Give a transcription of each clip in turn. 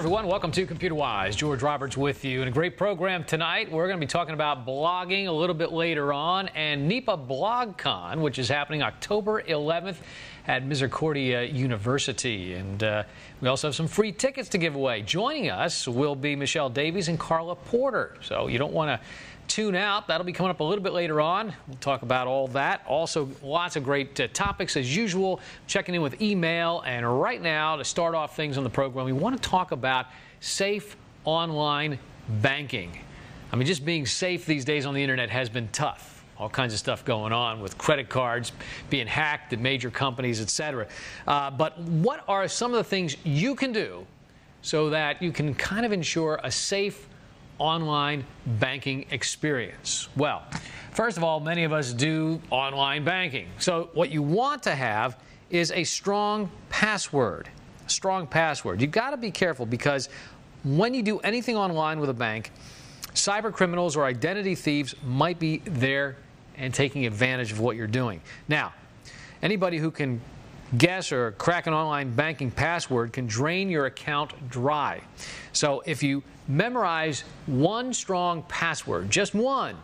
everyone. Welcome to ComputerWise. George Roberts with you. And a great program tonight. We're going to be talking about blogging a little bit later on, and NEPA BlogCon, which is happening October 11th at Misericordia University. And we also have some free tickets to give away. Joining us will be Michelle Davies and Carla Porter. So you don't want to tune out. That'll be coming up a little bit later on. We'll talk about all that. Also, lots of great topics as usual. Checking in with email. And right now, to start off things on the program, we want to talk about safe online banking. I mean, just being safe these days on the internet has been tough. All kinds of stuff going on with credit cards being hacked at major companies, etc. But what are some of the things you can do so that you can kind of ensure a safe online banking experience? Well, first of all, many of us do online banking. So what you want to have is a strong password. A strong password. You've got to be careful because when you do anything online with a bank, cyber criminals or identity thieves might be there and taking advantage of what you're doing. Now, anybody who can guess or crack an online banking password can drain your account dry. So if you memorize one strong password, just one,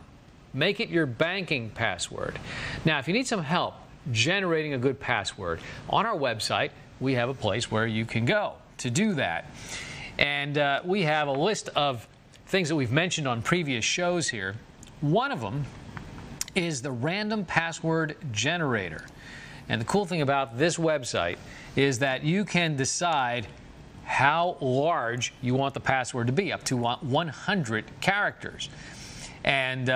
make it your banking password. Now, if you need some help generating a good password, on our website, we have a place where you can go to do that. And we have a list of things that we've mentioned on previous shows here. One of them is the random password generator. And the cool thing about this website is that you can decide how large you want the password to be, up to 100 characters. And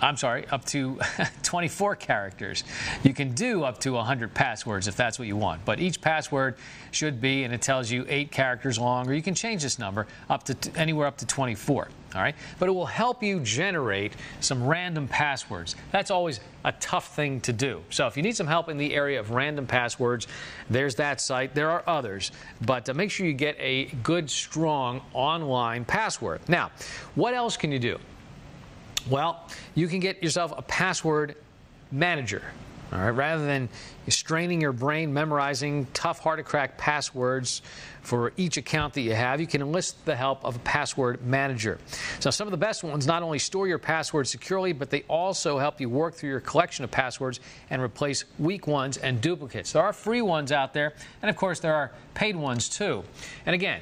up to 24 characters. You can do up to 100 passwords if that's what you want. But each password should be, and it tells you, 8 characters long, or you can change this number up to anywhere up to 24. All right? But it will help you generate some random passwords. That's always a tough thing to do. So if you need some help in the area of random passwords, there's that site. There are others. But make sure you get a good, strong online password. Now, what else can you do? Well, you can get yourself a password manager. All right, rather than straining your brain memorizing tough, hard-to-crack passwords for each account that you have, you can enlist the help of a password manager. So some of the best ones not only store your passwords securely, but they also help you work through your collection of passwords and replace weak ones and duplicates. There are free ones out there, and of course there are paid ones too. And again,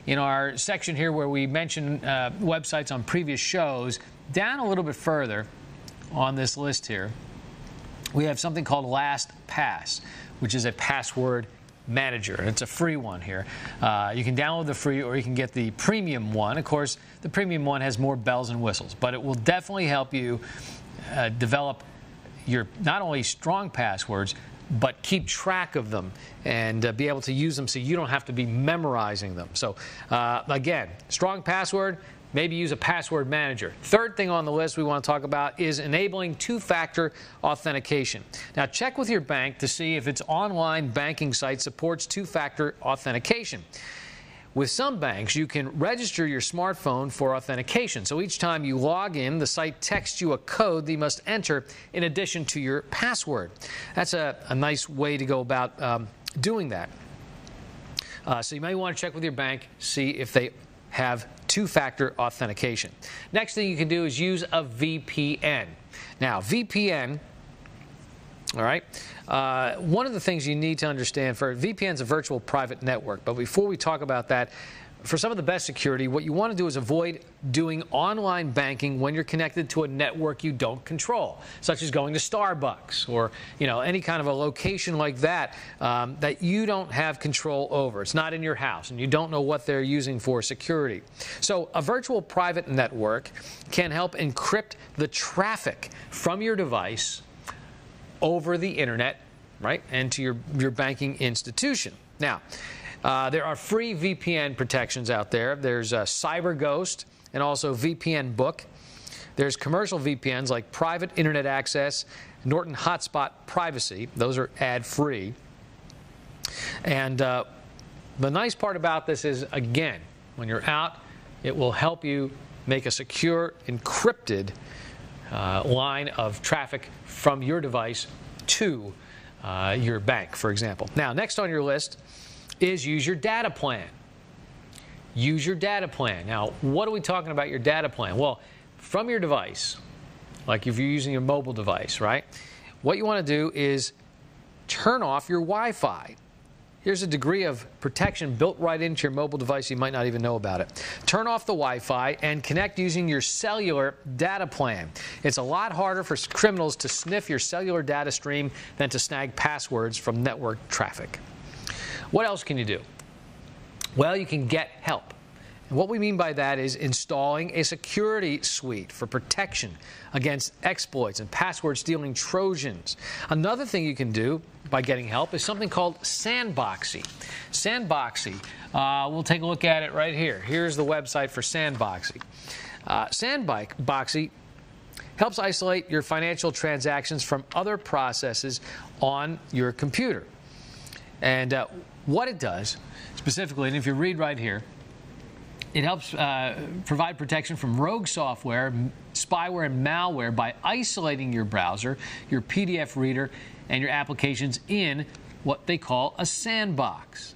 in our section here where we mention websites on previous shows, down a little bit further on this list here, we have something called LastPass, which is a password manager, and it's a free one here. You can download the free, or you can get the premium one. Of course, the premium one has more bells and whistles, but it will definitely help you develop your not only strong passwords, but keep track of them and be able to use them so you don't have to be memorizing them. So again, strong password. Maybe use a password manager. Third thing on the list we want to talk about is enabling two-factor authentication. Now, check with your bank to see if its online banking site supports two-factor authentication. With some banks, you can register your smartphone for authentication. So each time you log in, the site texts you a code that you must enter in addition to your password. That's a nice way to go about doing that. So you may want to check with your bank, see if they have two-factor authentication. Next thing you can do is use a VPN. Now, VPN, all right, one of the things you need to understand, VPN is a virtual private network. But before we talk about that, for some of the best security, what you want to do is avoid doing online banking when you're connected to a network you don't control, such as going to Starbucks or any kind of a location like that that you don't have control over. It's not in your house, and you don't know what they're using for security. So a virtual private network can help encrypt the traffic from your device over the internet, right, and to your banking institution. Now, there are free VPN protections out there. There's CyberGhost and also VPN Book. There's commercial VPNs like Private Internet Access, Norton Hotspot Privacy. Those are ad-free. And the nice part about this is, again, when you're out, it will help you make a secure, encrypted line of traffic from your device to your bank, for example. Now, next on your list, is use your data plan. Use your data plan. Now, what are we talking about your data plan? Well, from your device, like if you're using your mobile device, right? What you want to do is turn off your Wi-Fi. Here's a degree of protection built right into your mobile device. You might not even know about it. Turn off the Wi-Fi and connect using your cellular data plan. It's a lot harder for criminals to sniff your cellular data stream than to snag passwords from network traffic. What else can you do? Well, you can get help. And what we mean by that is installing a security suite for protection against exploits and password stealing Trojans. Another thing you can do by getting help is something called Sandboxy. Sandboxy, we'll take a look at it right here. Here's the website for Sandboxy. Sandboxy helps isolate your financial transactions from other processes on your computer. And what it does specifically, and if you read right here, it helps provide protection from rogue software, spyware, and malware by isolating your browser, your PDF reader, and your applications in what they call a sandbox.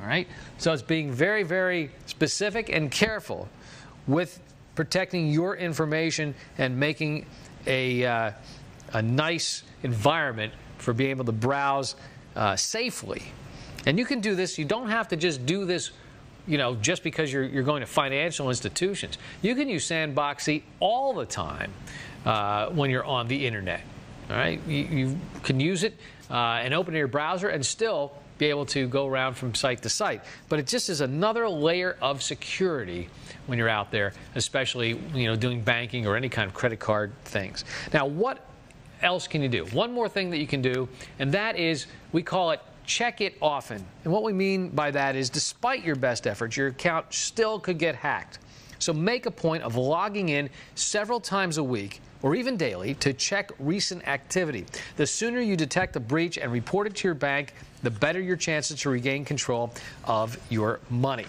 All right? So it's being very, very specific and careful with protecting your information and making a nice environment for being able to browse safely. And you can do this. You don't have to just do this, you know, just because you're going to financial institutions. You can use Sandboxy all the time when you're on the internet. All right, you can use it and open your browser and still be able to go around from site to site. But it just is another layer of security when you're out there, especially, you know, doing banking or any kind of credit card things. Now, what else can you do? One more thing that you can do, and that is, we call it check it often. And what we mean by that is, despite your best efforts, your account still could get hacked. So make a point of logging in several times a week or even daily to check recent activity. The sooner you detect a breach and report it to your bank, the better your chances to regain control of your money.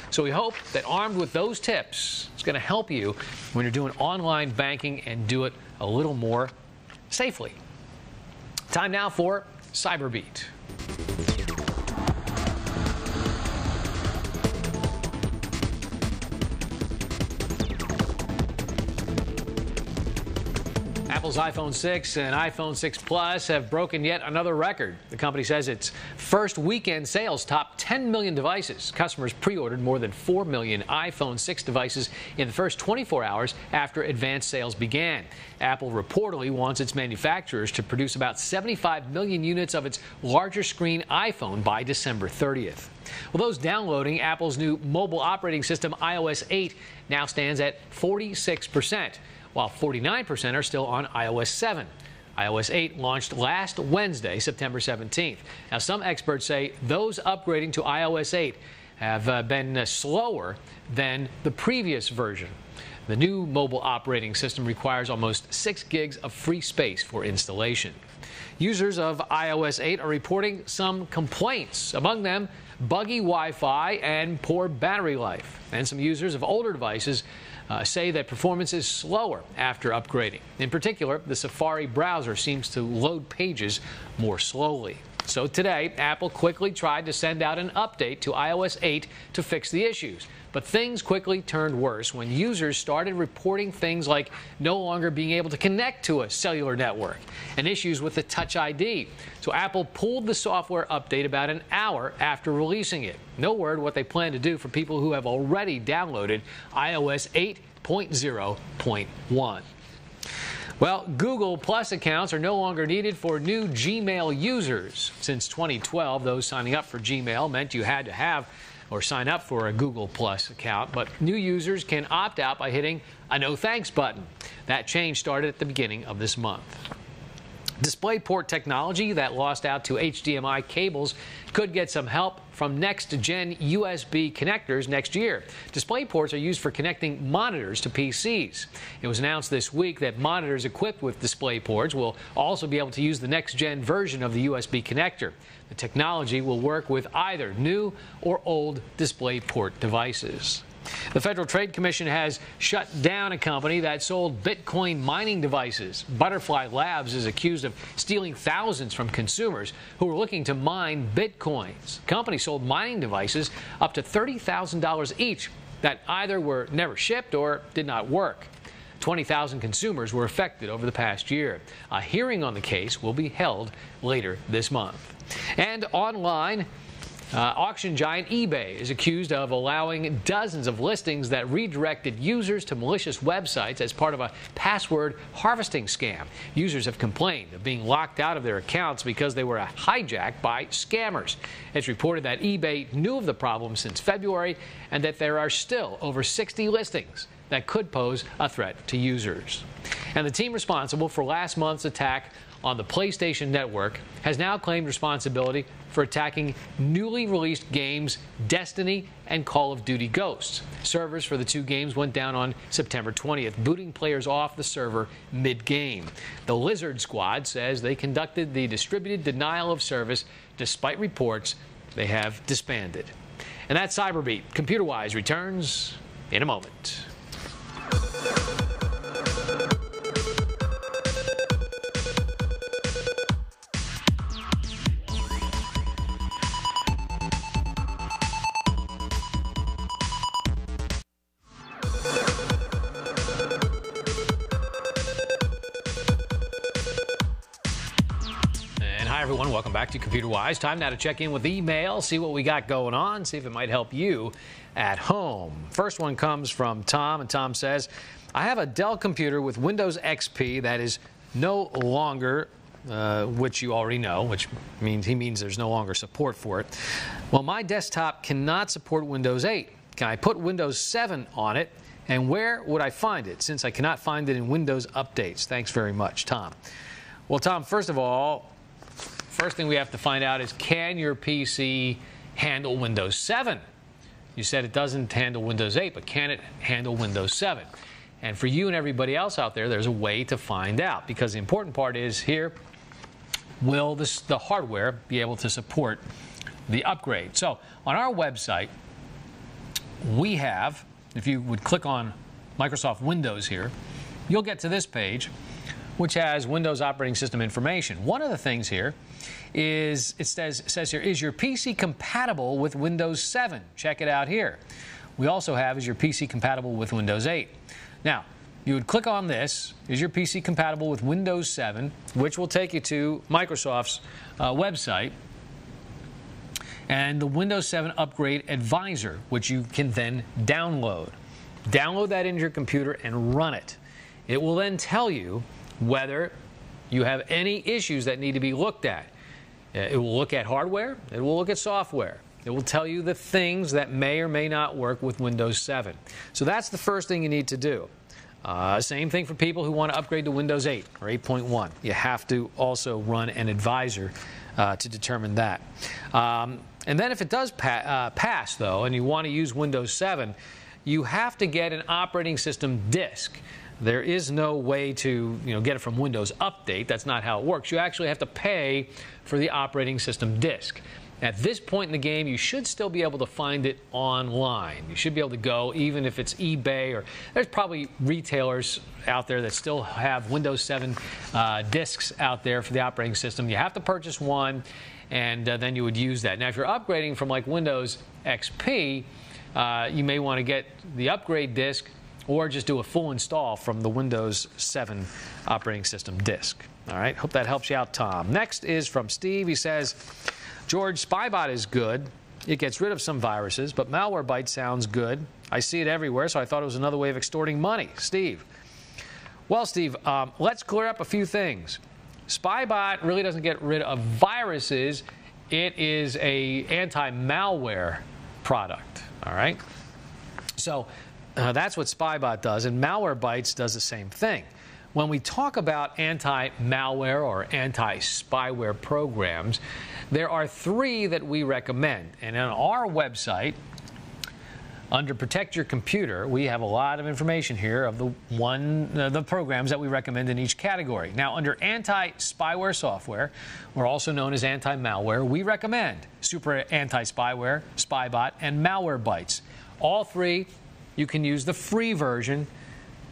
So we hope that armed with those tips, it's going to help you when you're doing online banking and do it a little more safely. Time now for Cyberbeat. Apple's iPhone 6 and iPhone 6 Plus have broken yet another record. The company says its first weekend sales topped 10 million devices. Customers pre-ordered more than 4 million iPhone 6 devices in the first 24 hours after advanced sales began. Apple reportedly wants its manufacturers to produce about 75 million units of its larger screen iPhone by December 30th. Well, those downloading Apple's new mobile operating system, iOS 8, now stands at 46%. While 49% are still on iOS 7. iOS 8 launched last Wednesday, September 17th. Now, some experts say those upgrading to iOS 8 have been slower than the previous version. The new mobile operating system requires almost 6 gigs of free space for installation. Users of iOS 8 are reporting some complaints, among them buggy Wi-Fi and poor battery life. And some users of older devices say that performance is slower after upgrading. In particular, the Safari browser seems to load pages more slowly. So today, Apple quickly tried to send out an update to iOS 8 to fix the issues. But things quickly turned worse when users started reporting things like no longer being able to connect to a cellular network and issues with the Touch ID. So Apple pulled the software update about an hour after releasing it. No word what they plan to do for people who have already downloaded iOS 8.0.1. Well, Google Plus accounts are no longer needed for new Gmail users. Since 2012, those signing up for Gmail meant you had to have or sign up for a Google Plus account, but new users can opt out by hitting a no thanks button. That change started at the beginning of this month. DisplayPort technology that lost out to HDMI cables could get some help from next-gen USB connectors next year. DisplayPorts are used for connecting monitors to PCs. It was announced this week that monitors equipped with DisplayPorts will also be able to use the next-gen version of the USB connector. The technology will work with either new or old DisplayPort devices. The Federal Trade Commission has shut down a company that sold Bitcoin mining devices. Butterfly Labs is accused of stealing thousands from consumers who were looking to mine Bitcoins. The company sold mining devices up to $30,000 each that either were never shipped or did not work. 20,000 consumers were affected over the past year. A hearing on the case will be held later this month. And online, auction giant eBay is accused of allowing dozens of listings that redirected users to malicious websites as part of a password harvesting scam. Users have complained of being locked out of their accounts because they were hijacked by scammers. It's reported that eBay knew of the problem since February and that there are still over 60 listings that could pose a threat to users. And the team responsible for last month's attack on the PlayStation Network has now claimed responsibility for attacking newly released games Destiny and Call of Duty Ghosts. Servers for the two games went down on September 20th, booting players off the server mid-game. The Lizard Squad says they conducted the distributed denial of service despite reports they have disbanded. And that's Cyberbeat. ComputerWise returns in a moment. Hi, everyone. Welcome back to ComputerWise. Time now to check in with email, see what we got going on, see if it might help you at home. First one comes from Tom, and Tom says, I have a Dell computer with Windows XP that is no longer, which you already know, which means there's no longer support for it. Well, my desktop cannot support Windows 8. Can I put Windows 7 on it? And where would I find it, since I cannot find it in Windows updates? Thanks very much, Tom. Well, Tom, first of all, first thing we have to find out is, can your PC handle Windows 7? You said it doesn't handle Windows 8, but can it handle Windows 7? And for you and everybody else out there, there's a way to find out, because the important part is here, will the hardware be able to support the upgrade? So on our website, we have, if you would click on Microsoft Windows here, you'll get to this page, which has Windows operating system information. One of the things here is, it says here, is your PC compatible with Windows 7? Check it out here. We also have, is your PC compatible with Windows 8? Now, you would click on this, is your PC compatible with Windows 7, which will take you to Microsoft's website, and the Windows 7 Upgrade Advisor, which you can then download. Download that into your computer and run it. It will then tell you whether you have any issues that need to be looked at. It will look at hardware. It will look at software. It will tell you the things that may or may not work with Windows 7. So that's the first thing you need to do. Same thing for people who want to upgrade to Windows 8 or 8.1. You have to also run an advisor to determine that. And then if it does pass, though, and you want to use Windows 7, you have to get an operating system disk. There is no way to get it from Windows Update. That's not how it works. You actually have to pay for the operating system disk. At this point in the game, you should still be able to find it online. You should be able to go, even if it's eBay, or there's probably retailers out there that still have Windows 7 disks out there for the operating system. You have to purchase one, and then you would use that. Now, if you're upgrading from like Windows XP, you may want to get the upgrade disk, or just do a full install from the Windows 7 operating system disk. All right, hope that helps you out, Tom. Next is from Steve. He says, George, Spybot is good. It gets rid of some viruses, but Malwarebytes sounds good. I see it everywhere, so I thought it was another way of extorting money. Steve. Well, Steve, let's clear up a few things. Spybot really doesn't get rid of viruses. It is an anti-malware product, all right? So that's what Spybot does, and Malwarebytes does the same thing. When we talk about anti-malware or anti-spyware programs, there are 3 that we recommend. And on our website, under Protect Your Computer, we have a lot of information here of the programs that we recommend in each category. Now, under anti-spyware software, or also known as anti-malware, we recommend Super Anti-Spyware, Spybot, and Malwarebytes. All 3 you can use the free version.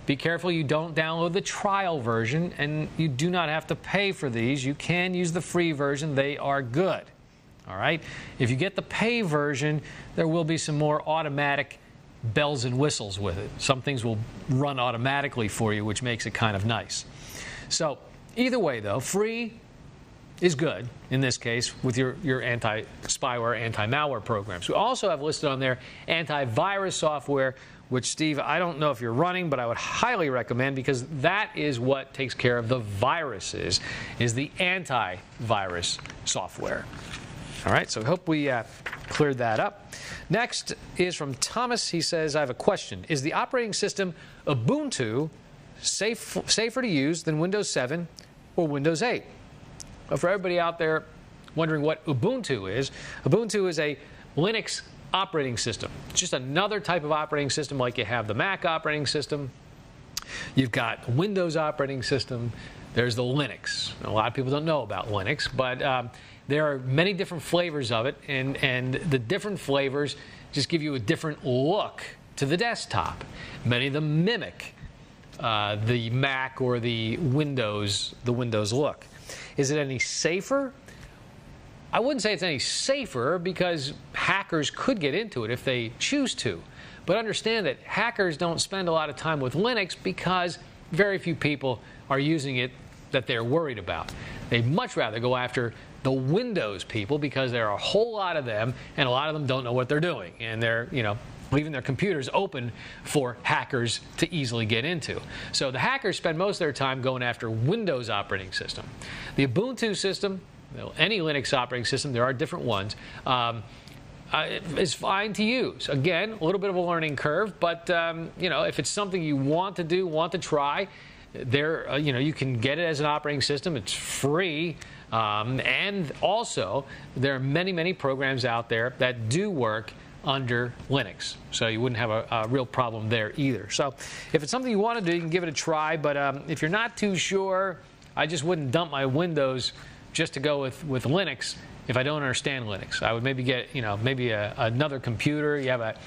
Be careful you don't download the trial version, and you do not have to pay for these. You can use the free version. They are good. All right? If you get the pay version, there will be some more automatic bells and whistles with it. Some things will run automatically for you, which makes it kind of nice. So either way, though, free is good in this case with your anti-spyware, anti-malware programs. We also have listed on there antivirus software, which, Steve, I don't know if you're running, but I would highly recommend, because that is what takes care of the viruses, is the antivirus software. All right, so I hope we cleared that up. Next is from Thomas. He says, I have a question. Is the operating system Ubuntu safer to use than Windows 7 or Windows 8? Well, for everybody out there wondering what Ubuntu is a Linux operating system. It's just another type of operating system, like you have the Mac operating system. You've got Windows operating system. There's the Linux. A lot of people don't know about Linux, but there are many different flavors of it, and the different flavors just give you a different look to the desktop. Many of them mimic the Mac or the Windows look. Is it any safer? I wouldn't say it's any safer, because hackers could get into it if they choose to. But understand that hackers don't spend a lot of time with Linux because very few people are using it that they're worried about. They'd much rather go after the Windows people, because there are a whole lot of them, and a lot of them don't know what they're doing. And they're, leaving their computers open for hackers to easily get into. So the hackers spend most of their time going after Windows operating system. The Ubuntu system, any Linux operating system, there are different ones, is fine to use. Again, a little bit of a learning curve, but if it's something you want to do, want to try, there, you can get it as an operating system. It's free, and also there are many programs out there that do work under Linux, so you wouldn't have a real problem there either. So if it's something you want to do, you can give it a try, but if you're not too sure, I just wouldn't dump my Windows just to go with Linux if I don't understand Linux. I would maybe get maybe another computer. You have a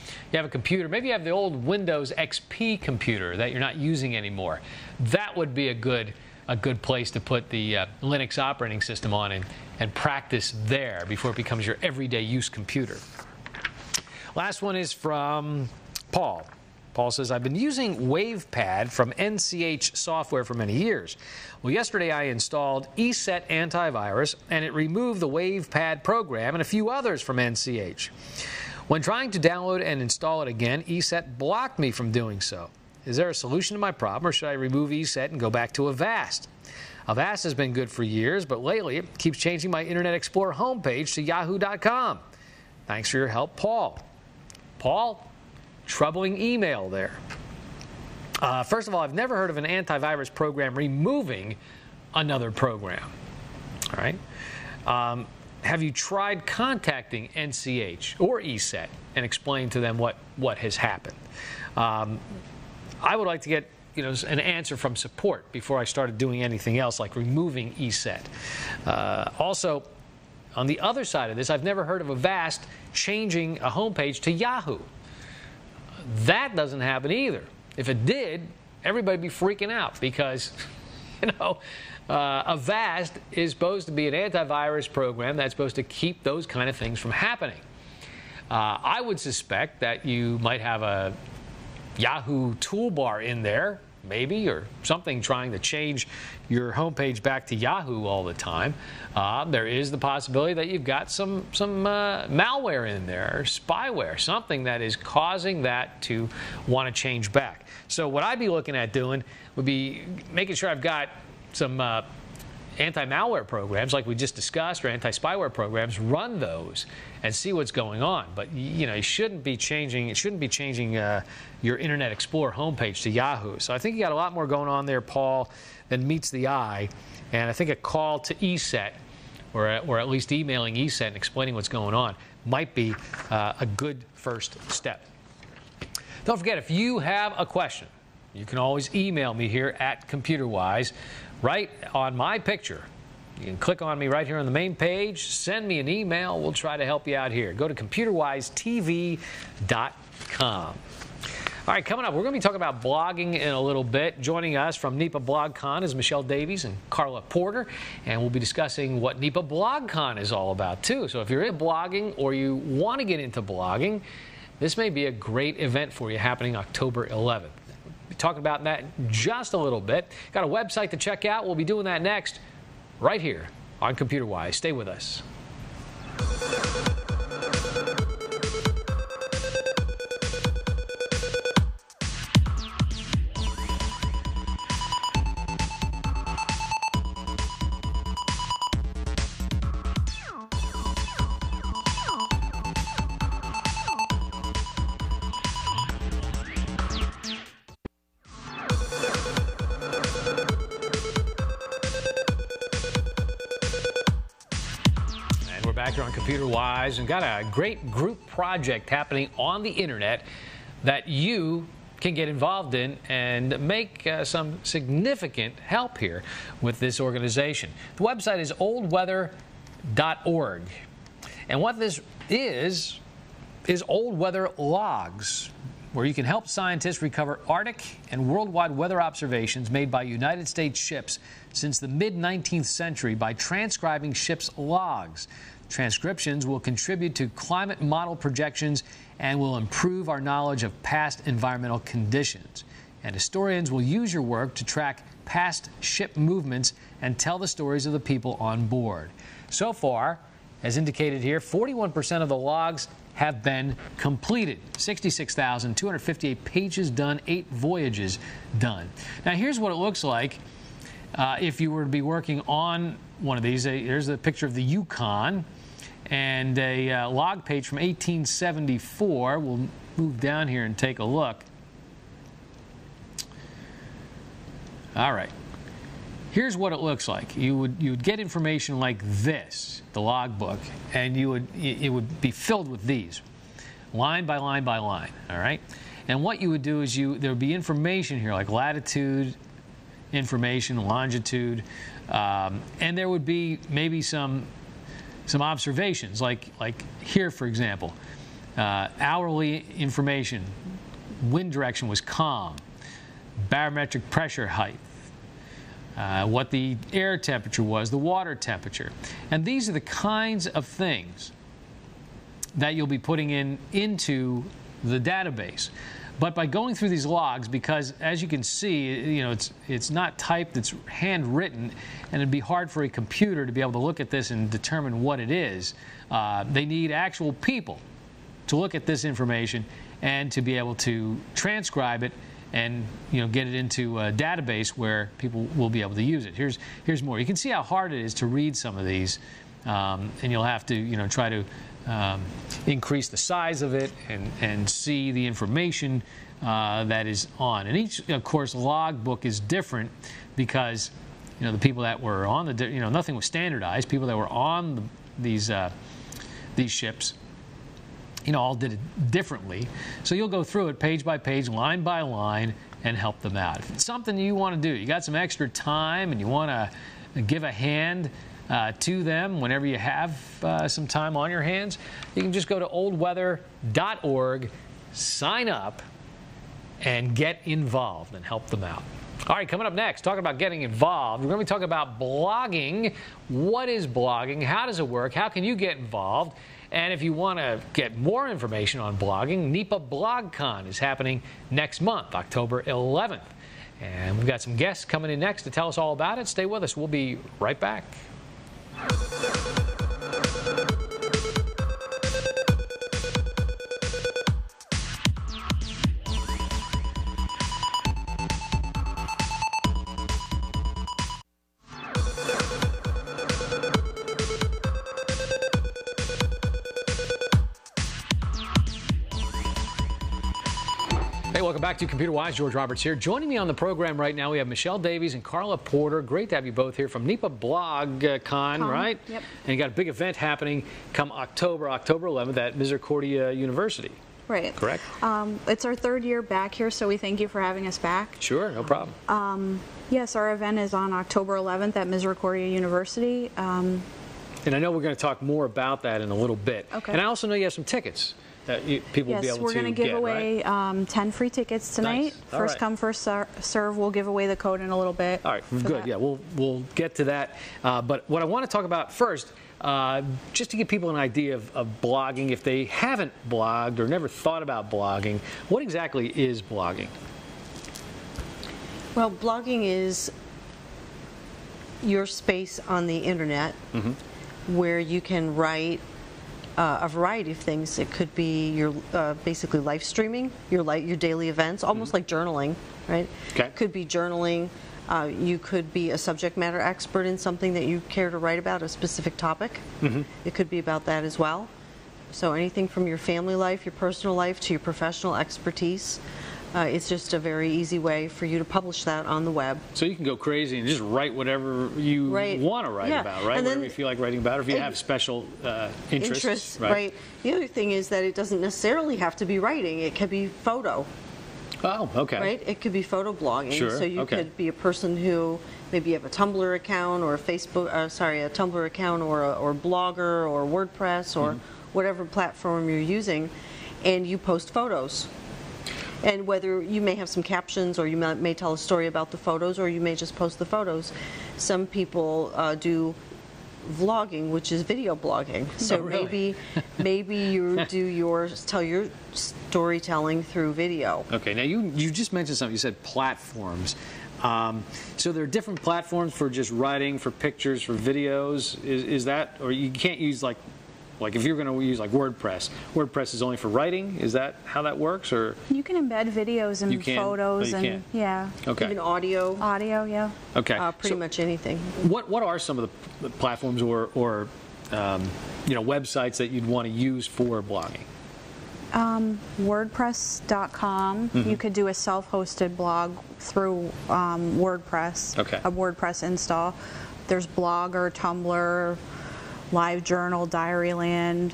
computer, maybe you have the old Windows XP computer that you're not using anymore. That would be a good place to put the Linux operating system on and practice there before it becomes your everyday use computer. Last one is from Paul. Paul says, I've been using WavePad from NCH software for many years. Well, yesterday I installed ESET antivirus, and it removed the WavePad program and a few others from NCH. When trying to download and install it again, ESET blocked me from doing so. Is there a solution to my problem, or should I remove ESET and go back to Avast? Avast has been good for years, but lately it keeps changing my Internet Explorer homepage to yahoo.com. Thanks for your help, Paul. Paul, troubling email there. First of all, I've never heard of an antivirus program removing another program. All right. Have you tried contacting NCH or ESET and explain to them what has happened? I would like to get an answer from support before I started doing anything else like removing ESET. Also, on the other side of this, I've never heard of Avast changing a homepage to Yahoo. That doesn't happen either. If it did, everybody would be freaking out, because Avast is supposed to be an antivirus program that's supposed to keep those kind of things from happening. I would suspect that you might have a Yahoo toolbar in there, maybe, or something trying to change your homepage back to Yahoo all the time. There is the possibility that you've got some malware in there, or spyware, something that is causing that to want to change back. So what I'd be looking at doing would be making sure I've got some anti-malware programs like we just discussed, or anti-spyware programs. Run those and see what's going on. But you shouldn't be changing. It shouldn't be changing your Internet Explorer homepage to Yahoo. So I think you got a lot more going on there, Paul, than meets the eye. And I think a call to ESET, or at least emailing ESET and explaining what's going on, might be a good first step. Don't forget, if you have a question, you can always email me here at ComputerWise. Right on my picture. You can click on me right here on the main page, send me an email, we'll try to help you out here. Go to ComputerwiseTV.com. All right, coming up, we're going to be talking about blogging in a little bit. Joining us from NEPA BlogCon is Michelle Davies and Carla Porter, and we'll be discussing what NEPA BlogCon is all about, too. So if you're into blogging or you want to get into blogging, this may be a great event for you happening October 11th. We'll be talking about that just a little bit. Got a website to check out. We'll be doing that next right here on ComputerWise. Stay with us. Back here on ComputerWise, and got a great group project happening on the internet that you can get involved in and make some significant help here with this organization. The website is oldweather.org, and what this is old weather logs, where you can help scientists recover Arctic and worldwide weather observations made by United States ships since the mid-19th century by transcribing ships' logs. Transcriptions will contribute to climate model projections and will improve our knowledge of past environmental conditions. And historians will use your work to track past ship movements and tell the stories of the people on board. So far, as indicated here, 41% of the logs have been completed. 66,258 pages done, 8 voyages done. Now, here's what it looks like if you were to be working on one of these. There's a picture of the Yukon and a log page from 1874. We'll move down here and take a look. All right. Here's what it looks like. You would get information like this, the log book, and it would be filled with these, line by line by line. All right. And what you would do is there would be information here like latitude information, longitude, and there would be maybe some observations like here, for example, hourly information. Wind direction was calm, barometric pressure height, what the air temperature was, the water temperature. And these are the kinds of things that you'll be putting into the database. But by going through these logs, because as you can see, it's not typed, it's handwritten, and it'd be hard for a computer to be able to look at this and determine what it is. They need actual people to look at this information and to be able to transcribe it and get it into a database where people will be able to use it. Here's more. You can see how hard it is to read some of these, and you'll have to try to increase the size of it and see the information that is on. And each, of course, log book is different because the people that were on the nothing was standardized. People that were on these ships all did it differently. So you'll go through it page by page, line by line, and help them out. If it's something you want to do, you got some extra time and you want to give a hand to them whenever you have some time on your hands, you can just go to oldweather.org, sign up, and get involved and help them out. All right, coming up next, talking about getting involved, we're going to be talking about blogging. What is blogging? How does it work? How can you get involved? And if you want to get more information on blogging, NEPA BlogCon is happening next month, October 11th. And we've got some guests coming in next to tell us all about it. Stay with us. We'll be right back. Hey, welcome back to ComputerWise. George Roberts here. Joining me on the program right now, we have Michelle Davies and Carla Porter. Great to have you both here from NEPA BlogCon, right? Yep. And you got a big event happening come October 11th at Misericordia University. Right. Correct? It's our third year back here, so we thank you for having us back. Sure, no problem. Yes, our event is on October 11th at Misericordia University. And I know we're going to talk more about that in a little bit. Okay. And I also know you have some tickets that people will be able to get, Yes, we're going to give away right? 10 free tickets tonight. Nice. All First right. come, first serve. We'll give away the code in a little bit. All right, good. that. Yeah, we'll get to that. But what I want to talk about first, just to give people an idea of blogging, if they haven't blogged or never thought about blogging, what exactly is blogging? Well, blogging is your space on the internet where you can write a variety of things. It could be your basically live streaming, your daily events, almost like journaling, right? Okay. Could be journaling. You could be a subject matter expert in something that you care to write about, a specific topic. It could be about that as well. So anything from your family life, your personal life, to your professional expertise. It's just a very easy way for you to publish that on the web. So you can go crazy and just write whatever you want to write about, right? And whatever you feel like writing about, or if you have special interests. Right. The other thing is that it doesn't necessarily have to be writing. It could be photo. Oh, okay. Right? It could be photo blogging. Sure. So you Okay. could be a person who maybe you have a Tumblr account or a Tumblr account or a Blogger or WordPress or whatever platform you're using, and you post photos. And whether you may have some captions, or you may tell a story about the photos, or you may just post the photos. Some people do vlogging, which is video blogging. So really? maybe you tell your storytelling through video. Okay. Now you just mentioned something. You said platforms. So there are different platforms for just writing, for pictures, for videos. Is that, or you can't use like if you're going to use like WordPress. WordPress is only for writing. Is that how that works, or You can embed videos and You can? photos Oh, you and can. yeah, okay? Even audio, audio, yeah. Okay. pretty much anything. What are some of the platforms or websites that you'd want to use for blogging? WordPress.com. You could do a self-hosted blog through WordPress. Okay. A WordPress install. There's Blogger, Tumblr, LiveJournal, Diaryland.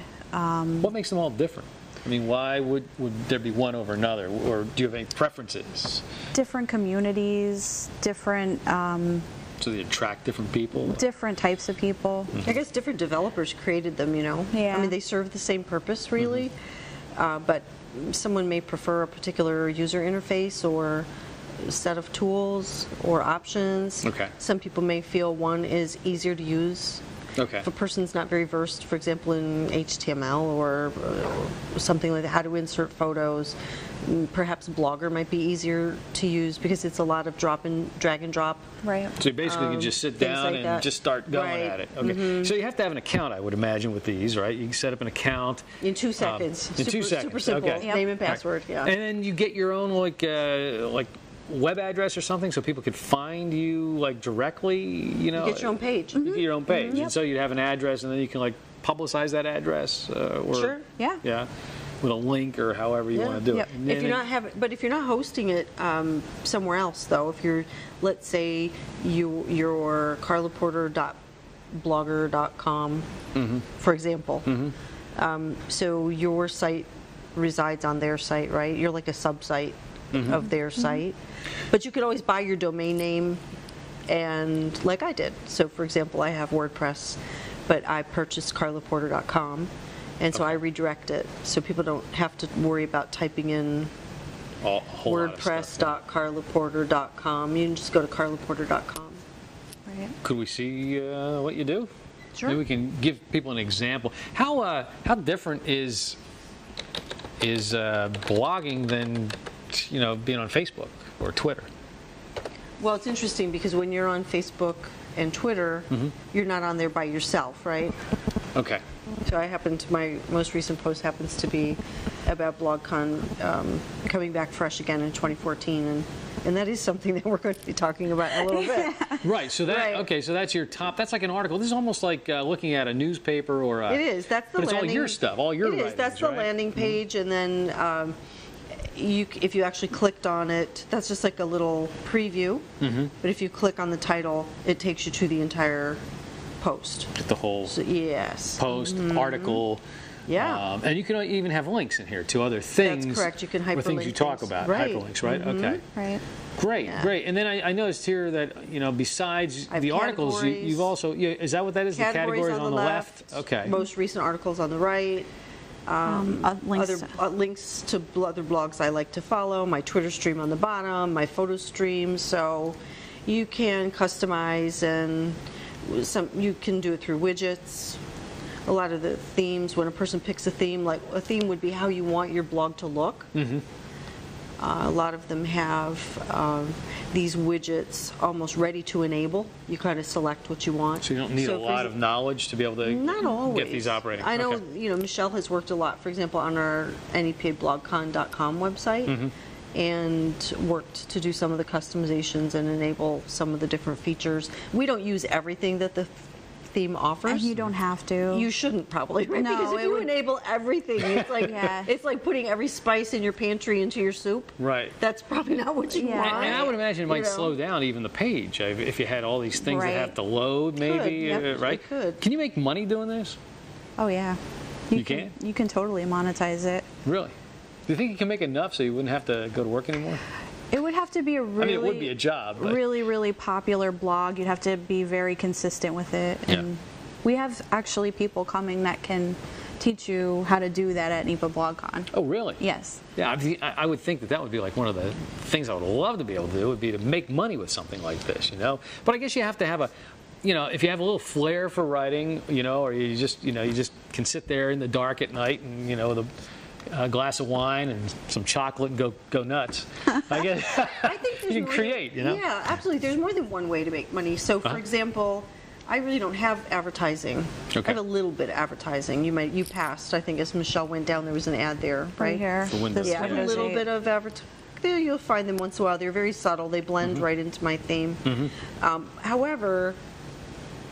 What makes them all different? I mean, why would there be one over another, or do you have any preferences? Different communities, different So they attract different people? different types of people. I guess different developers created them, you know. Yeah. I mean, they serve the same purpose, really, but someone may prefer a particular user interface or set of tools or options. Okay. Some people may feel one is easier to use. Okay. If a person's not very versed, for example, in HTML or something like that, how to insert photos, perhaps Blogger might be easier to use because it's a lot of drag and drop. Right. So you basically can just sit things down like and that. just start going Right. at it. Okay. So you have to have an account, I would imagine, with these, right? You can set up an account. In 2 seconds. in 2 seconds. Super simple. Okay. Yep. Name and password. Yeah. And then you get your own like web address or something, so people could find you like directly. You Get your own page. You get your own page, Yep. and so you'd have an address, and then you can like publicize that address, or Sure. Yeah. yeah, with a link or however you want to do Yep. it. And If then you're not if you're not hosting it somewhere else, though, if you're, let's say, you're carlaporter.blogger.com, for example, so your site resides on their site, right? You're like a sub-site of their site, but you could always buy your domain name, and like I did. So, for example, I have WordPress, but I purchased carlaporter.com. And so I redirect it, so people don't have to worry about typing in a whole lot of stuff. WordPress.carlaporter.com. You can just go to carlaporter.com. Right. Could we see what you do? Sure. Maybe we can give people an example. How different is blogging than being on Facebook or Twitter? Well, it's interesting because when you're on Facebook and Twitter, you're not on there by yourself, right? Okay. So my most recent post happens to be about BlogCon coming back fresh again in 2014, and that is something that we're going to be talking about in a little bit. Right. So Right. okay. So that's your top. That's like an article. This is almost like looking at a newspaper or a. It is. That's the But it's landing. all your stuff. All your It is. writings, That's the right? landing page, and then if you actually clicked on it, that's just like a little preview. But if you click on the title, it takes you to the entire post. The whole So, yes. post, article. Yeah. And you can even have links in here to other things. That's correct. You can or things hyperlink you talk things. about. Right. Hyperlinks, right? Okay. Right. Great, Yeah. great. And then I noticed here that besides I have the articles, categories. you've also is that what that is? The categories on the left. Okay. Most recent articles on the right. Links links to other blogs I like to follow, my Twitter stream on the bottom, my photo stream. So you can customize, and you can do it through widgets. A lot of the themes, when a person picks a theme, like a theme would be how you want your blog to look. A lot of them have these widgets almost ready to enable. You kind of select what you want. So you don't need a lot of knowledge to be able to not always. get these operating. I know, Okay. Michelle has worked a lot, for example, on our NEPA BlogCon.com website, and worked to do some of the customizations and enable some of the different features. We don't use everything that the theme offers. And you don't have to. You shouldn't probably, right? No, because if you enable everything, it's like Yeah. it's like putting every spice in your pantry into your soup. Right. That's probably not what you Yeah. want. And I would imagine it might You know? slow down even the page if you had all these things that Right. have to load, maybe, Yep, right? it could. Can you make money doing this? Oh yeah. You can? You can totally monetize it. Really? Do you think you can make enough so you wouldn't have to go to work anymore? It would have to be a really, I mean, it would be a job, but really popular blog. You'd have to be very consistent with it. And we have actually people coming that can teach you how to do that at NEPA BlogCon. Oh, really? Yes. Yeah, I would think that would be like one of the things I would love to be able to do, would be to make money with something like this, But I guess you have to have a, if you have a little flair for writing, or you just can sit there in the dark at night and, with a glass of wine and some chocolate and go nuts. I guess I think there's you can create, Yeah, absolutely. There's more than one way to make money. So, for example, I really don't have advertising. Okay. I have a little bit of advertising. You passed, I think, as Michelle went down, there was an ad there, right? here. For Windows. Yeah, I have a little bit of advertising. There, you'll find them once in a while. They're very subtle. They blend right into my theme. However,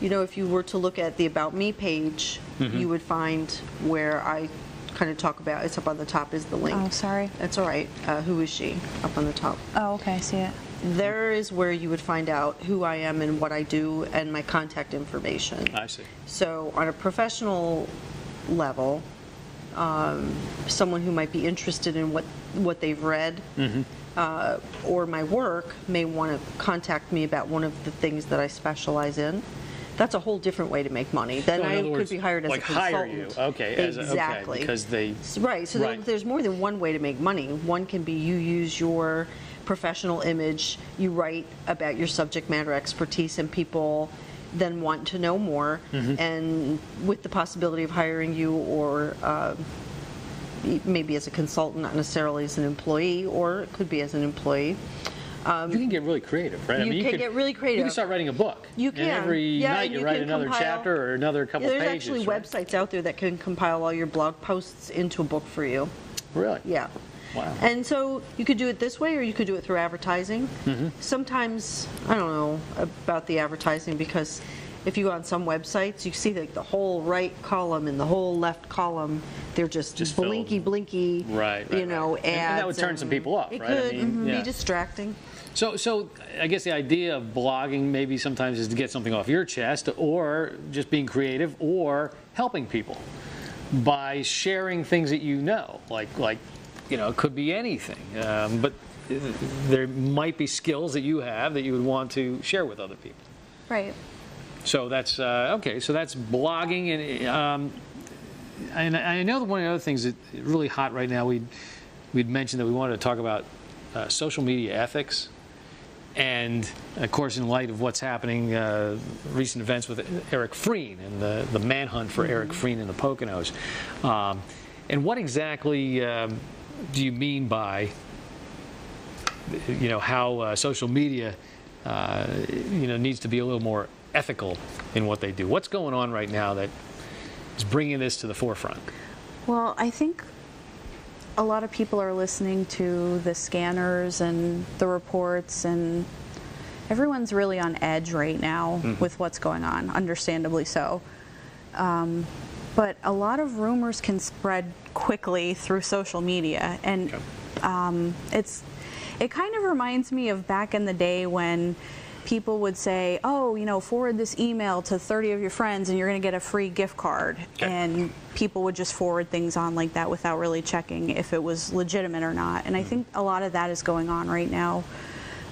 if you were to look at the About Me page, you would find where I kind of talk about, it's up on the top is the link. Oh, sorry. That's all right. Who is she? Up on the top. Oh, okay. I see it. There is where you would find out who I am and what I do and my contact information. I see. So on a professional level, someone who might be interested in what they've read or my work may want to contact me about one of the things that I specialize in. That's a whole different way to make money. Then So in I other could words, be hired as like a consultant. hire you, okay? Exactly. Because they Right. So Right. there's more than one way to make money. One can be you use your professional image, you write about your subject matter expertise, and people then want to know more, and with the possibility of hiring you, or maybe as a consultant, not necessarily as an employee, or it could be as an employee. you can get really creative, right? You can get really creative. You can start writing a book. You can. And every Yeah, night and you you write can another compile- chapter or another couple There's pages. actually right? websites out there that can compile all your blog posts into a book for you. Really? Yeah. Wow. And so you could do it this way, or you could do it through advertising. Sometimes, I don't know about the advertising, because if you go on some websites, you see like the whole right column and the whole left column, they're just filled. blinky, Right. ads. And that would turn some people off, It right? I could mean, yeah. be distracting. So I guess the idea of blogging maybe sometimes is to get something off your chest, or just being creative, or helping people by sharing things that like it could be anything, but there might be skills that you have that you would want to share with other people. Right. So that's okay. So that's blogging, and I know that one of the other things that is really hot right now. We'd mentioned that we wanted to talk about social media ethics, and of course, in light of what's happening, recent events with Eric Freen and the manhunt for Eric Freen in the Poconos, and what exactly do you mean by how social media needs to be a little more ethical in what they do? What's going on right now that is bringing this to the forefront? Well, I think a lot of people are listening to the scanners and the reports, and everyone's really on edge right now with what's going on, understandably so. But a lot of rumors can spread quickly through social media, and it kind of reminds me of back in the day when people would say, oh, forward this email to 30 of your friends and you're going to get a free gift card. Okay. And people would just forward things on like that without really checking if it was legitimate or not. And I think a lot of that is going on right now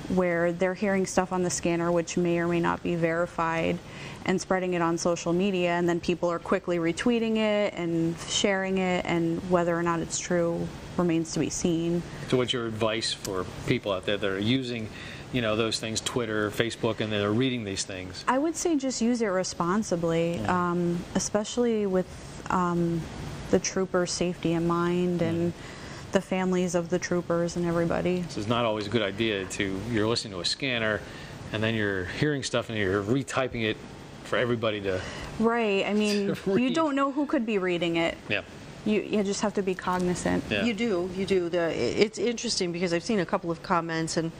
where they're hearing stuff on the scanner which may or may not be verified and spreading it on social media, and then people are quickly retweeting it and sharing it, and whether or not it's true remains to be seen. So what's your advice for people out there that are using, you know, those things, Twitter, Facebook, and they're reading these things? I would say just use it responsibly, especially with the troopers' safety in mind and the families of the troopers and everybody. So it's not always a good idea you're listening to a scanner and then you're hearing stuff and you're retyping it for everybody to Right. I mean, you don't know who could be reading it. Yeah. You just have to be cognizant. Yeah. You do. It's interesting because I've seen a couple of comments, and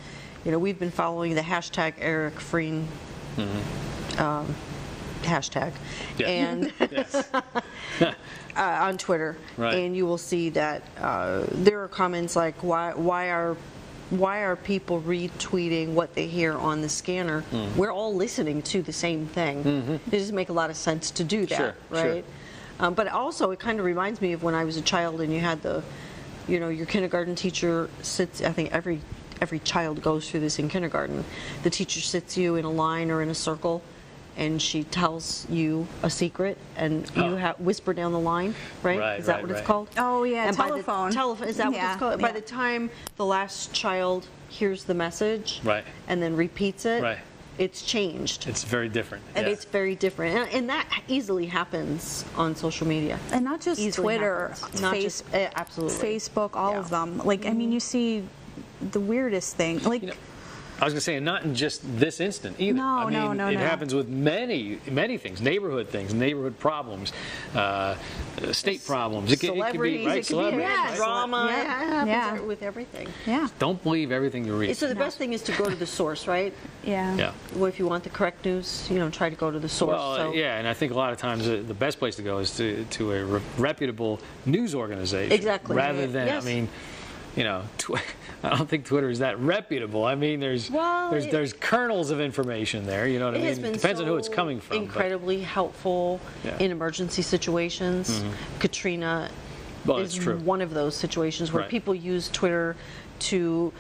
you know, we've been following the hashtag Eric Freen hashtag, Yeah. and on Twitter, Right. and you will see that there are comments like, why are people retweeting what they hear on the scanner? We're all listening to the same thing. It doesn't make a lot of sense to do that, Sure, right? sure. But also, it kind of reminds me of when I was a child and you had your kindergarten teacher sits. I think every child goes through this in kindergarten. The teacher sits you in a line or in a circle, and she tells you a secret, and you whisper down the line, right? Is that what it's called? Oh yeah, And telephone. Is that what it's called? By the time the last child hears the message, Right. and then repeats it, Right. it's changed. It's very different. And Yeah. it's very different, and that easily happens on social media. And not just Easily Twitter, happens. Not just absolutely Facebook, all of them. Like, I mean, you see the weirdest thing. Like, You know, I was going to say, not in just this instant either. No, I mean, no. it happens with many things, neighborhood problems, state problems. It can be, Celebrities, right? it can be Celebrities, right? drama. Yeah. It happens Yeah. with everything. yeah, Don't believe everything you read. So the best thing is to go to the source, right? yeah. Yeah. Well, if you want the correct news, try to go to the source. Well, yeah, and I think a lot of times the best place to go is to a reputable news organization. Exactly. Rather than, Yes. I mean, I don't think Twitter is that reputable. I mean, there's kernels of information there. You know what I It has mean? been Depends on who so it's coming from. incredibly helpful Yeah. in emergency situations. Katrina Well, that's is true. one of those situations where Right. people use Twitter to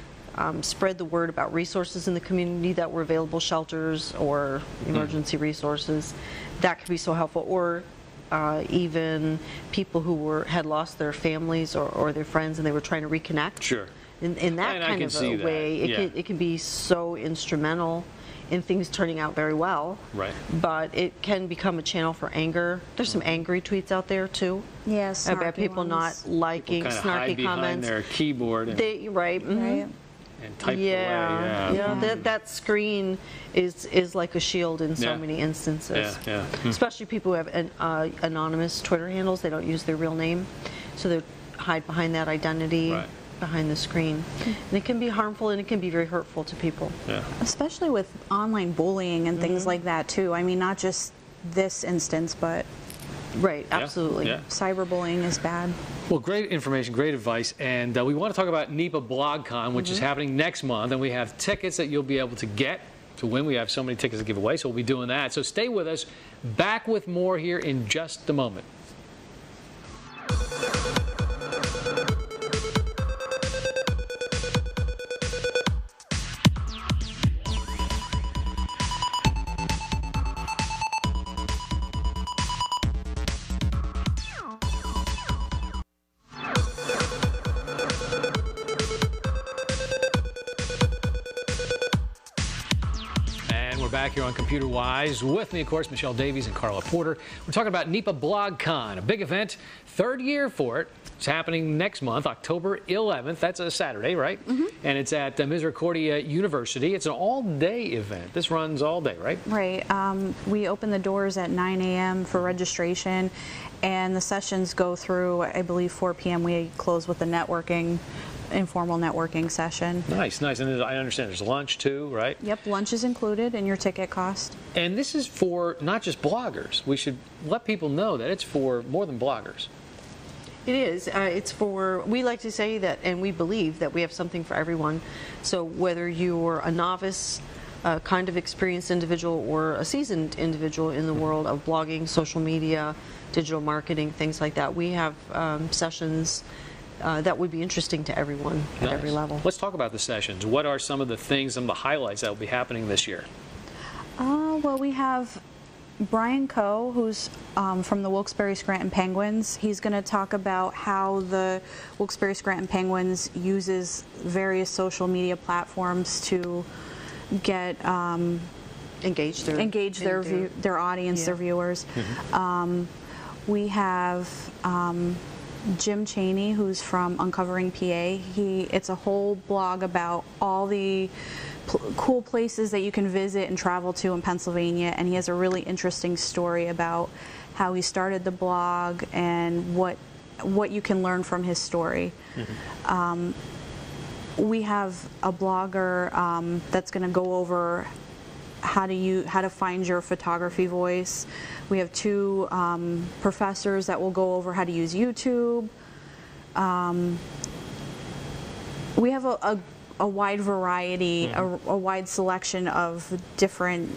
spread the word about resources in the community that were available, shelters or emergency resources. That could be so helpful. Or even people who had lost their families or their friends and they were trying to reconnect. Sure. In that And I kind can of see a that, way, yeah. it can be so instrumental in things turning out very well. Right. But it can become a channel for anger. There's some angry tweets out there too. Yes. About people not liking Kind of hide snarky behind comments. their keyboard and Right. Right. type away. Yeah. That screen is like a shield in so Yeah. many instances. Yeah. Especially people who have anonymous Twitter handles. They don't use their real name, so they hide behind that identity. Right. Behind the screen. And it can be harmful and it can be very hurtful to people. Yeah. Especially with online bullying and things like that too. I mean, not just this instance, but Right, absolutely. Yeah. cyberbullying is bad. Well, great information, great advice, and we want to talk about NEPA BlogCon, which is happening next month, and we have tickets that you'll be able to get to win. We have so many tickets to give away, so we'll be doing that. So stay with us. Back with more here in just a moment. Back here on ComputerWise. With me, of course, Michelle Davies and Carla Porter. We're talking about NEPA BlogCon, a big event, third year for it. It's happening next month, October 11th. That's a Saturday, right? And it's at Misericordia University. It's an all-day event. This runs all day, right? Right. We open the doors at 9 a.m. for registration, and the sessions go through, I believe, 4 p.m. We close with the informal networking session. Nice. And I understand there's lunch too, right? Yep, lunch is included in your ticket cost. And this is for not just bloggers. We should let people know that it's for more than bloggers. It is. It's for, we like to say that, and we believe that we have something for everyone. So whether you're a novice, a kind of experienced individual, or a seasoned individual in the world of blogging, social media, digital marketing, things like that, we have sessions that would be interesting to everyone at every level. Let's talk about the sessions. What are some of the things, some of the highlights that will be happening this year? Well, we have Brian Coe, who's from the Wilkes-Barre-Scranton Penguins. He's going to talk about how the Wilkes-Barre-Scranton Penguins uses various social media platforms to get Engage their audience, their viewers. Mm-hmm. We have Jim Cheney, who's from Uncovering PA. It's a whole blog about all the cool places that you can visit and travel to in Pennsylvania, and he has a really interesting story about how he started the blog and what you can learn from his story. Mm-hmm. We have a blogger that's going to go over how to find your photography voice. We have two professors that will go over how to use YouTube. We have a wide variety, a wide selection of different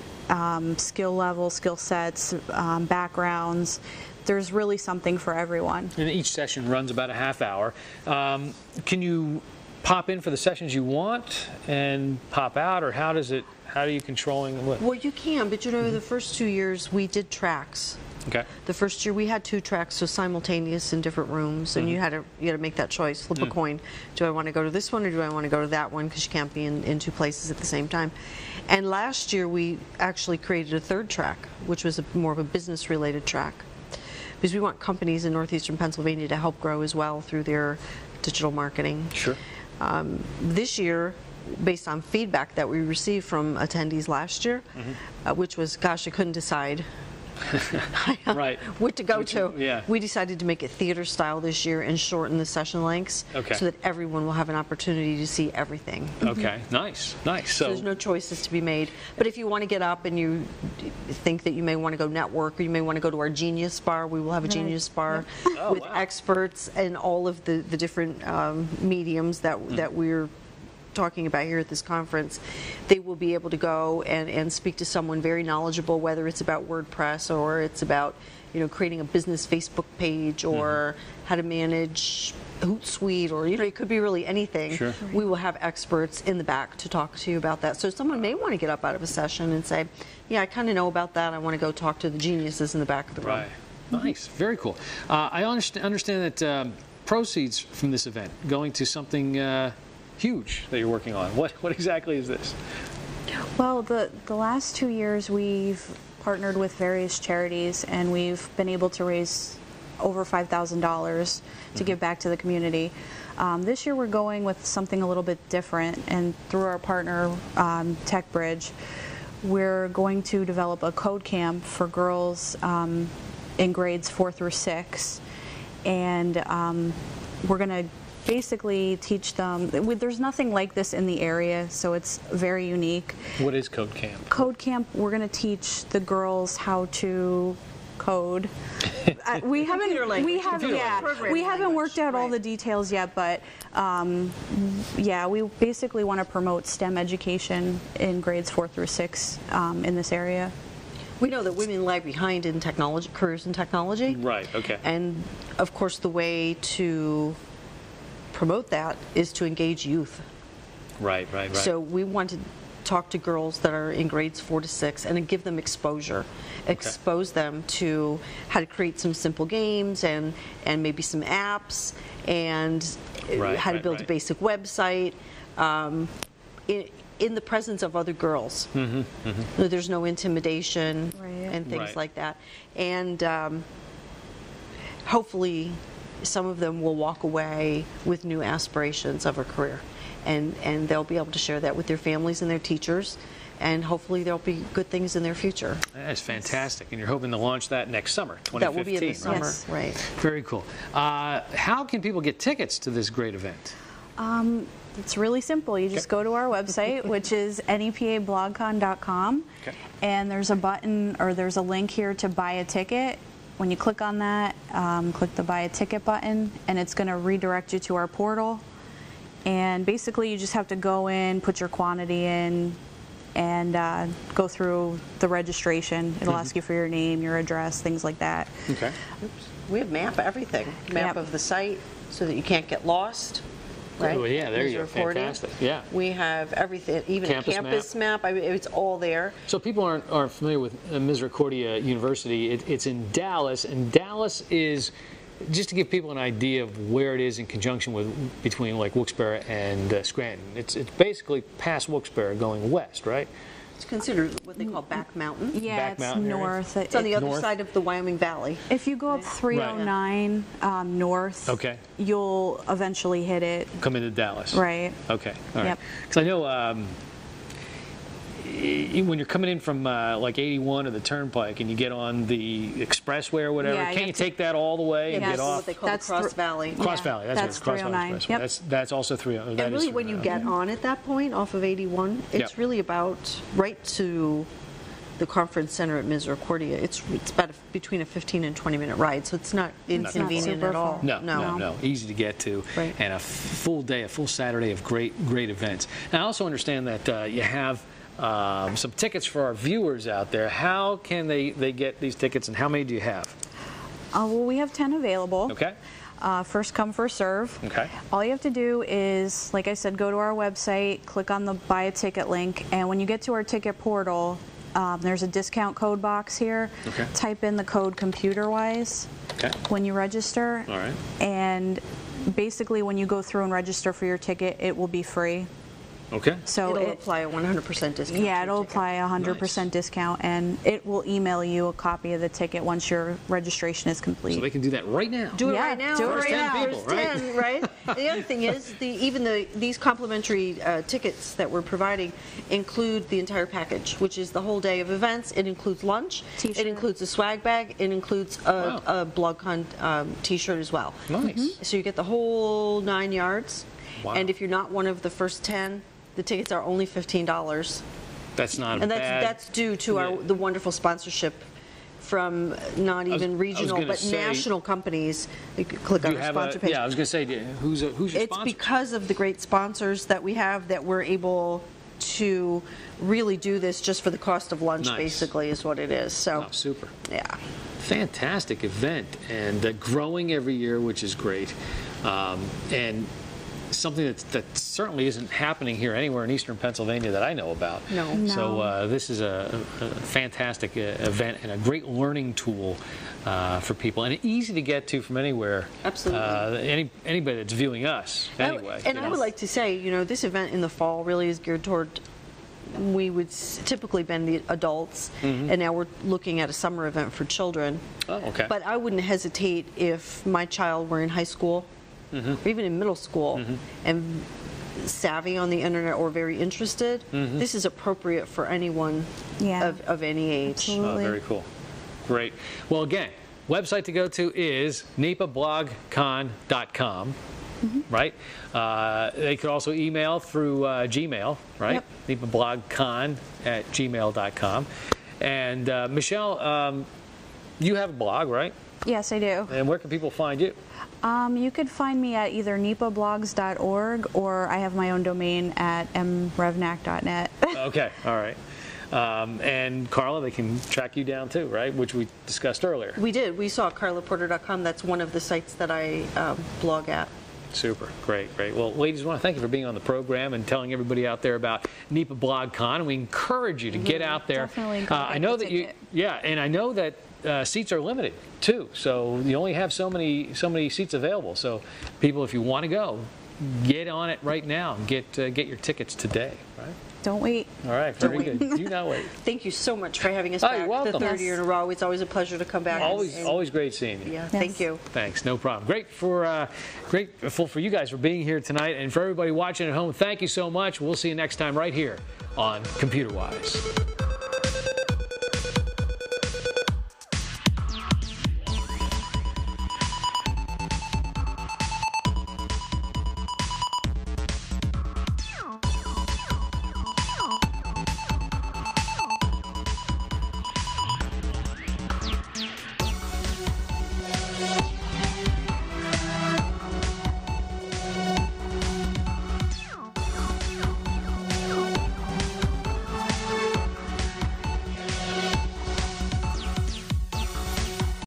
skill levels, skill sets, backgrounds. There's really something for everyone. And each session runs about a half hour. Can you pop in for the sessions you want and pop out, or how are you controlling what? Well, you can, but you know, the first 2 years we did tracks. Okay. The first year we had 2 tracks, so simultaneous in different rooms, and you had to make that choice, flip a coin. Do I want to go to this one or do I want to go to that one? Because you can't be in 2 places at the same time. And last year we actually created a 3rd track, which was more of a business-related track, because we want companies in northeastern Pennsylvania to help grow as well through their digital marketing. Sure. This year, based on feedback that we received from attendees last year, which was, gosh, I couldn't decide right. what to go to. Yeah. We decided to make it theater style this year and shorten the session lengths so that everyone will have an opportunity to see everything. Okay, nice. So there's no choices to be made. But if you want to get up and you think that you may want to go network, or you may want to go to our Genius Bar, we will have a Genius Bar with experts in all of the different mediums that we're talking about here at this conference. They will be able to go and speak to someone very knowledgeable, whether it's about WordPress or it's about creating a business Facebook page or how to manage Hootsuite, or it could be really anything. Sure. We will have experts in the back to talk to you about that. So someone may want to get up out of a session and say, yeah, I kind of know about that. I want to go talk to the geniuses in the back of the room. Right. Nice. Very cool. I understand that proceeds from this event going to something huge that you're working on. What exactly is this? Well, the last 2 years we've partnered with various charities, and we've been able to raise over $5,000 to give back to the community. This year we're going with something a little bit different, and through our partner TechBridge, we're going to develop a code camp for girls in grades 4 through 6, and we're going to basically teach them. There's nothing like this in the area, so it's very unique. What is Code Camp? Code Camp, we're going to teach the girls how to code. We haven't worked out all the details yet, but yeah, we basically want to promote STEM education in grades 4 through 6 in this area. We know that women lag behind in technology, careers in technology. Right, okay. And of course the way to promote that is to engage youth. Right. So we want to talk to girls that are in grades 4 to 6 and give them exposure. Expose them to how to create some simple games and maybe some apps, and how to build a basic website in the presence of other girls. There's no intimidation and things like that. And hopefully some of them will walk away with new aspirations of a career, and they'll be able to share that with their families and their teachers, and hopefully there'll be good things in their future. That's fantastic, and you're hoping to launch that next summer, 2015. That will be in the summer, Yes. right. Very cool. How can people get tickets to this great event? It's really simple. You just go to our website, which is NEPABlogCon.com, and there's a button, or there's a link here to buy a ticket. When you click on that, click the buy a ticket button, and it's going to redirect you to our portal. And basically you just have to go in, put your quantity in, and go through the registration. It'll ask you for your name, your address, things like that. Okay. We have map everything. Map of the site, so that you can't get lost. Right? Oh, yeah, there you go. Misericordia. Fantastic. Yeah. We have everything, even Campus a campus map. I mean, it's all there. So people aren't familiar with Misericordia University. It's in Dallas, and Dallas is, just to give people an idea of where it is in conjunction with between like Wilkes-Barre and Scranton. It's basically past Wilkes-Barre going west, right? It's considered what they call Back Mountain. Yeah, Back it's mountain area? north. It's on the other North? side of the Wyoming Valley. If you go up 309 north, Okay. you'll eventually hit it. Come into Dallas. Right. Okay. All right. Yep. Because I know when you're coming in from like 81 or the Turnpike and you get on the expressway or whatever, Yeah, you can't you have to- take that all the way and Yes. get off? What they call the That's Cross Valley. Cross Yeah, Valley, that's Cross Valley 309. Expressway. Yep. That's also 309. And really, when you get on at that point off of 81, it's Yep. really about right to the conference center at Misericordia. It's about between a 15 and 20-minute ride, so it's not inconvenient super at all. far. No. Easy to get to, Right. and a full day, a full Saturday of great events. Now, I also understand that you have some tickets for our viewers out there. How can they get these tickets, and how many do you have? Well, we have 10 available. Okay. First come, first serve. Okay. All you have to do is, like I said, go to our website, click on the buy a ticket link, and when you get to our ticket portal, there's a discount code box here. Okay. Type in the code ComputerWise Okay. when you register. All right. And basically, when you go through and register for your ticket, it will be free. Okay. So It'll apply a 100% discount. yeah, to your it'll ticket. apply a 100% discount, and it will email you a copy of the ticket once your registration is complete. So they can do that right now. Do it Yeah, right now. do it First right 10 now. people, First right? 10, right? The other thing is, these complimentary tickets that we're providing include the entire package, which is the whole day of events. It includes lunch. T-shirt. It includes a swag bag. It includes a BlogCon T-shirt as well. Nice. So you get the whole 9 yards. Wow. And if you're not one of the first 10, the tickets are only $15. That's not And bad. that's due to the wonderful sponsorship from not even regional gonna but say, national companies. You can click Do on you our have sponsor page. Yeah, I was going to say, who's your It's sponsor? because of the great sponsors that we have that we're able to really do this just for the cost of lunch, Nice. basically, is what it is. So, Oh, super. yeah. Fantastic event, and growing every year, which is great, and something that certainly isn't happening here anywhere in eastern Pennsylvania that I know about. No. So this is a fantastic event and a great learning tool for people, and easy to get to from anywhere. Absolutely. Anybody that's viewing us anyway. And I would like to say, this event in the fall really is geared toward, we would typically been the adults, and now we're looking at a summer event for children. Oh, okay. But I wouldn't hesitate if my child were in high school or even in middle school and savvy on the internet or very interested. This is appropriate for anyone of any age. Absolutely. Oh, very cool. Great. Well, again, website to go to is NEPABlogCon.com. Right? They could also email through Gmail, right? Yep. NEPABlogCon@gmail.com. And Michelle, you have a blog, right? Yes, I do. And where can people find you? You could find me at either nepablogs.org or I have my own domain at mrevnac.net. Okay, all right. And Carla, they can track you down too, right? Which we discussed earlier. We did. We saw carlaporter.com. That's one of the sites that I blog at. Super. Great. Well, ladies, I want to thank you for being on the program and telling everybody out there about NEPA BlogCon. And we encourage you to get out there. Definitely go I get know the that ticket. and I know that seats are limited too. So you only have so many seats available. So people, if you want to go, get on it right now and get your tickets today. Right? Don't wait. All right. Very good. Do not wait. Thank you so much for having us Oh, back. you're welcome. The third year in a row. It's always a pleasure to come back. Always great seeing you. Yeah, Yes. thank you. Thanks, no problem. Grateful for you guys for being here tonight, and for everybody watching at home, thank you so much. We'll see you next time right here on ComputerWise.